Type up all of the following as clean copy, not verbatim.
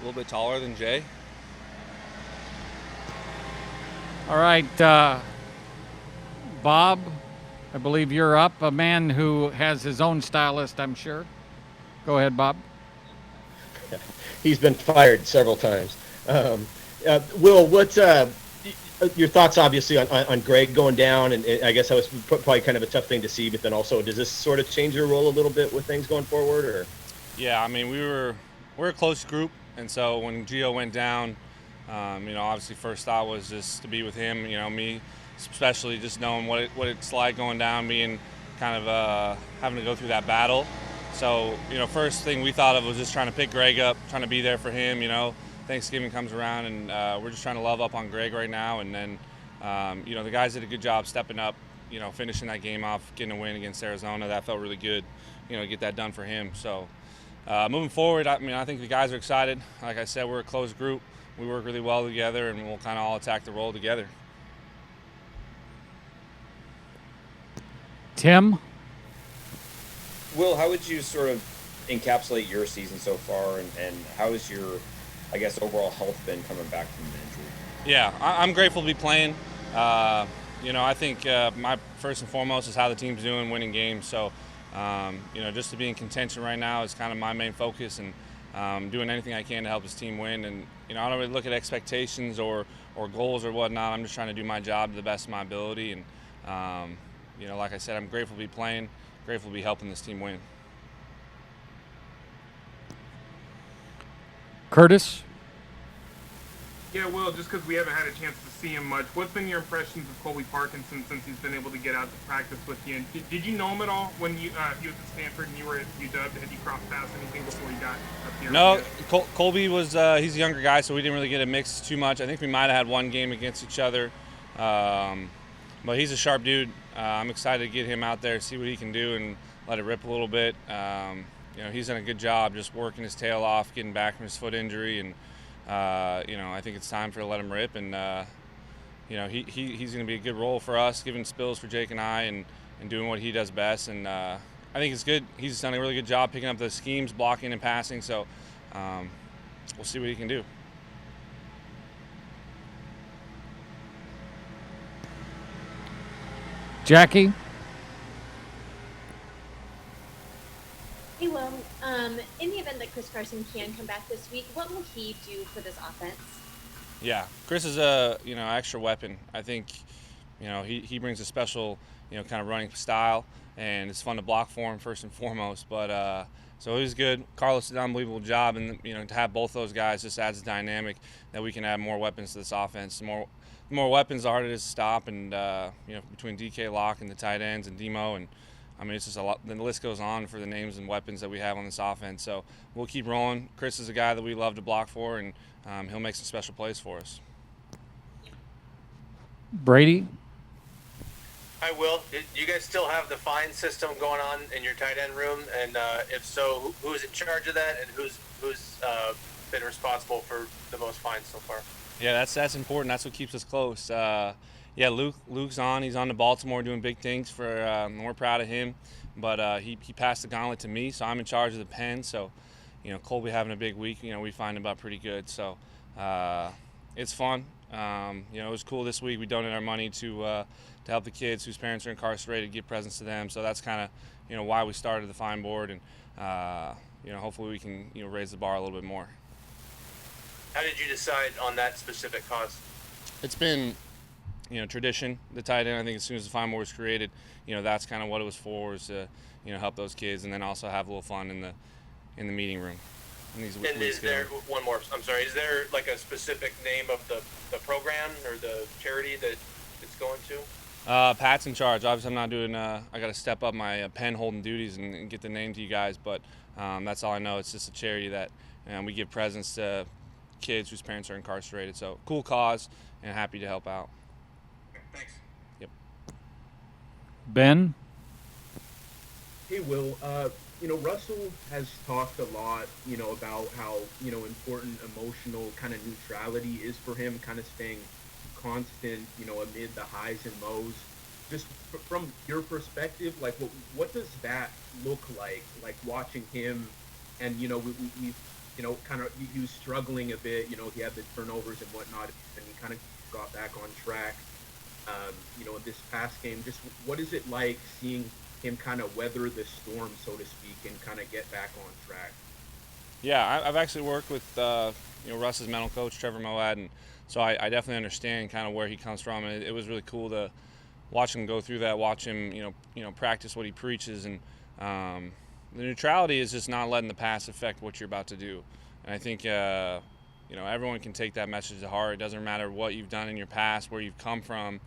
little bit taller than Jay. All right, Bob, I believe you're up. A man who has his own stylist, I'm sure. Go ahead, Bob. He's been fired several times. Will, what's your thoughts, obviously, on Greg going down? And I guess that was probably kind of a tough thing to see. But then also, does this sort of change your role a little bit with things going forward? Or Yeah, I mean we're a close group, and so when Gio went down, obviously first thought was just to be with him. Me especially just knowing what it's like going down, being kind of having to go through that battle. So first thing we thought of was just trying to pick Greg up, trying to be there for him. Thanksgiving comes around, and we're just trying to love up on Greg right now. And then the guys did a good job stepping up, finishing that game off, getting a win against Arizona. That felt really good, get that done for him. So moving forward, I think the guys are excited. Like I said, we're a close group. We work really well together, and we'll kind of all attack the role together. Tim? Will, how would you sort of encapsulate your season so far, and how has your, I guess, overall health been coming back from the injury? Yeah, I'm grateful to be playing. I think my first and foremost is how the team's doing, winning games. So, just to be in contention right now is kind of my main focus, and doing anything I can to help this team win. And I don't really look at expectations or goals or whatnot. I'm just trying to do my job to the best of my ability. And like I said, I'm grateful to be playing, grateful to be helping this team win. Curtis? Yeah, Will, just because we haven't had a chance to see him much, what's been your impressions of Colby Parkinson since he's been able to get out to practice with you? And did you know him at all when he was at Stanford and you were at UW? Had you crossed paths anything before he got up here? No, Colby was he's a younger guy, so we didn't really get a mix too much. I think we might have had one game against each other, but he's a sharp dude. I'm excited to get him out there, see what he can do, and let it rip a little bit. He's done a good job just working his tail off, getting back from his foot injury, and I think it's time to let him rip. And he's going to be a good role for us, giving spills for Jake and I, and doing what he does best. And I think it's good. He's done a really good job picking up the schemes, blocking and passing. So we'll see what he can do. Jackie? Hey, Will. In the event that Chris Carson can come back this week, what will he do for this offense? Yeah, Chris is a extra weapon. I think he brings a special kind of running style, and it's fun to block for him first and foremost. But so he's good. Carlos did an unbelievable job, and to have both those guys just adds a dynamic that we can add more weapons to this offense. The more weapons, the harder it is to stop, and between DK Locke and the tight ends and Demo, and it's just a lot. The list goes on for the names and weapons that we have on this offense. So we'll keep rolling. Chris is a guy that we love to block for, and he'll make some special plays for us. Brady? Hi, Will. Do you guys still have the fine system going on in your tight end room? And if so, who's in charge of that, and who's been responsible for the most fines so far? Yeah, that's important. That's what keeps us close. Luke's on. He's on to Baltimore doing big things for. We're proud of him. But he passed the gauntlet to me, so I'm in charge of the pen. So, Colby having a big week, we find him out pretty good. So it's fun. It was cool this week. We donated our money to help the kids whose parents are incarcerated, give presents to them. So that's kind of why we started the fine board, and hopefully we can raise the bar a little bit more. How did you decide on that specific cause? It's been tradition. The tight end, I think as soon as the fine board was created, that's kind of what it was for, was to help those kids, and then also have a little fun in the meeting room. And is there one more? I'm sorry. Is there like a specific name of the program or the charity that it's going to? Pat's in charge. Obviously, I'm not doing. I got to step up my pen holding duties and get the name to you guys. But that's all I know. It's just a charity that we give presents to kids whose parents are incarcerated. So cool cause, and happy to help out. Thanks. Yep. Ben? Hey, Will. Russell has talked a lot, about how, important emotional kind of neutrality is for him, kind of staying constant, amid the highs and lows. Just from your perspective, like, what does that look like watching him? And, we've kind of he was struggling a bit. He had the turnovers and whatnot, and he kind of got back on track. In this past game, just what is it like seeing him kind of weather the storm, so to speak, and kind of get back on track? Yeah, I've actually worked with Russ's mental coach, Trevor Moad, and so I definitely understand kind of where he comes from. And it was really cool to watch him go through that, watch him practice what he preaches, and the neutrality is just not letting the past affect what you're about to do. And I think everyone can take that message to heart. It doesn't matter what you've done in your past, where you've come from,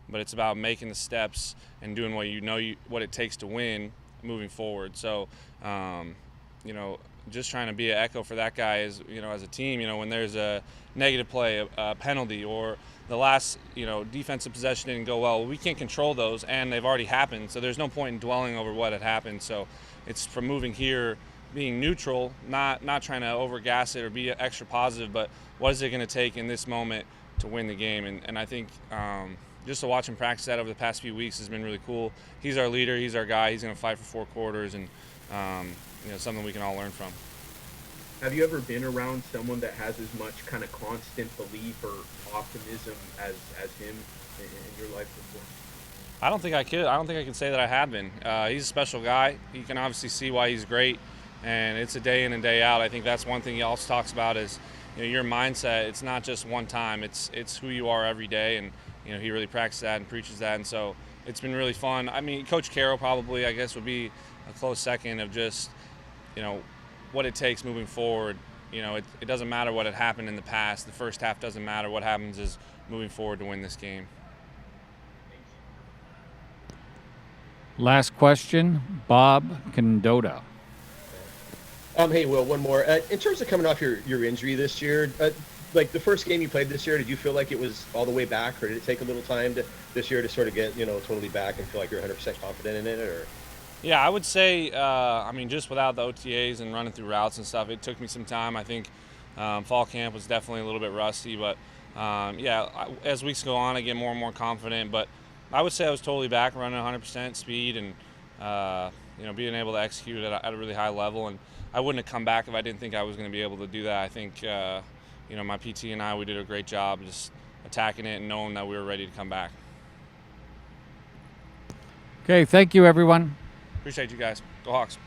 but it's about making the steps and doing what it takes to win moving forward. So just trying to be an echo for that guy is, as a team, when there's a negative play, a penalty, or the last, defensive possession didn't go well, we can't control those, and they've already happened. So there's no point in dwelling over what had happened. So it's from moving here, being neutral, not trying to overgas it or be extra positive, but what is it going to take in this moment to win the game? And I think just to watch him practice that over the past few weeks has been really cool. He's our leader. He's our guy. He's going to fight for 4 quarters, and something we can all learn from. Have you ever been around someone that has as much kind of constant belief or optimism as him in your life before? I don't think I could. I don't think I can say that I have been. He's a special guy. You can obviously see why he's great, and it's a day in and day out. I think that's one thing he also talks about is your mindset. It's not just one time. It's who you are every day, and he really practices that and preaches that, and so it's been really fun. I mean, Coach Carroll probably, I guess, would be a close second of just what it takes moving forward. It doesn't matter what had happened in the past. The first half doesn't matter. What happens is moving forward to win this game. Last question, Bob Condotta. Hey, Will, one more. In terms of coming off your injury this year, like the first game you played this year, did you feel like it was all the way back, or did it take a little time this year to sort of get totally back and feel like you're 100% confident in it? Or Yeah, I would say, just without the OTAs and running through routes and stuff, it took me some time. I think fall camp was definitely a little bit rusty, but as weeks go on, I get more and more confident. But I would say I was totally back, running 100% speed, and being able to execute at a really high level. And I wouldn't have come back if I didn't think I was going to be able to do that. I think my PT and I, we did a great job just attacking it and knowing that we were ready to come back. Okay, thank you, everyone. Appreciate you guys. Go Hawks.